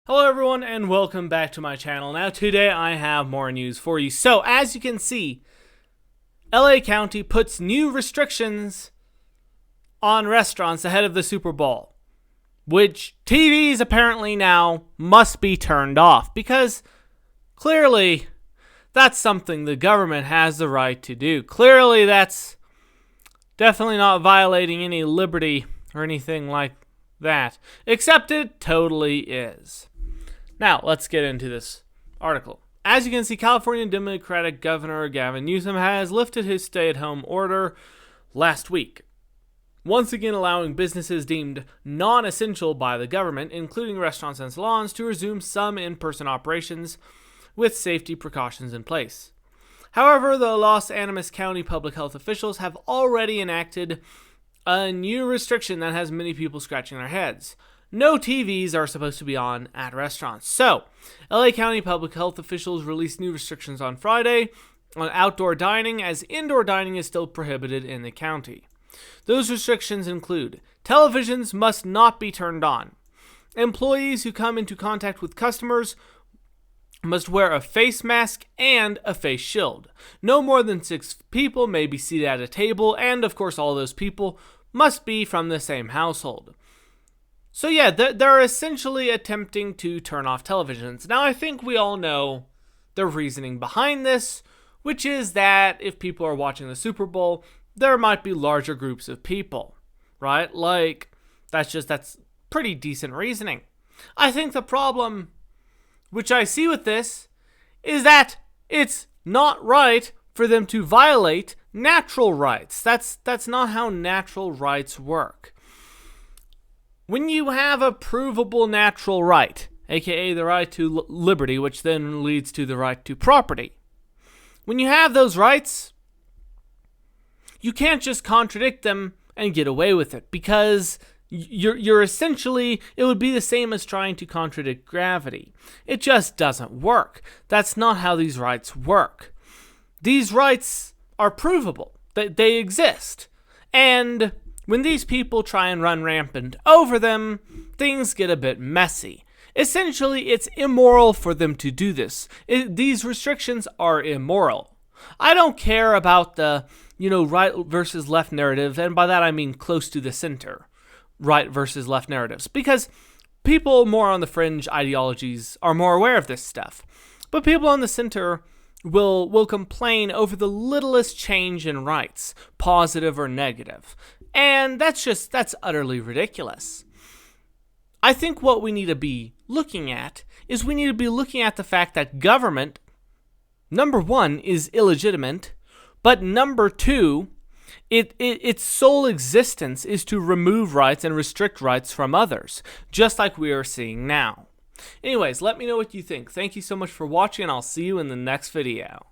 Hello everyone and welcome back to my channel. Now today I have more news for you. So as you can see, LA County puts new restrictions on restaurants ahead of the Super Bowl, which TVs apparently now must be turned off because clearly that's something the government has the right to do. Clearly that's definitely not violating any liberty or anything like that, except it totally is. Now, let's get into this article. As you can see, California Democratic Governor Gavin Newsom has lifted his stay-at-home order last week, once again allowing businesses deemed non-essential by the government, including restaurants and salons, to resume some in-person operations with safety precautions in place. However, the Los Animas County public health officials have already enacted a new restriction that has many people scratching their heads. No TVs are supposed to be on at restaurants. So, LA County public health officials released new restrictions on Friday on outdoor dining, as indoor dining is still prohibited in the county. Those restrictions include televisions must not be turned on. Employees who come into contact with customers must wear a face mask and a face shield. No more than 6 people may be seated at a table, and of course all those people must be from the same household. So yeah, they're essentially attempting to turn off televisions. Now I think we all know the reasoning behind this, which is that if people are watching the Super Bowl, there might be larger groups of people, right? Like, that's pretty decent reasoning. I think the problem, which I see with this, is that it's not right for them to violate natural rights. That's not how natural rights work. When you have a provable natural right, aka the right to liberty, which then leads to the right to property, when you have those rights, you can't just contradict them and get away with it, because you're essentially, it would be the same as trying to contradict gravity. It just doesn't work. That's not how these rights work. These rights are provable, they exist, and when these people try and run rampant over them, things get a bit messy. Essentially, it's immoral for them to do this. These restrictions are immoral. I don't care about the, right versus left narrative, and by that I mean close to the center, right versus left narratives, because people more on the fringe ideologies are more aware of this stuff. But people on the center will complain over the littlest change in rights, positive or negative. And that's utterly ridiculous. I think what we need to be looking at is we need to be looking at the fact that government, number one, is illegitimate, but number two, its sole existence is to remove rights and restrict rights from others, just like we are seeing now. Anyways, let me know what you think. Thank you so much for watching, and I'll see you in the next video.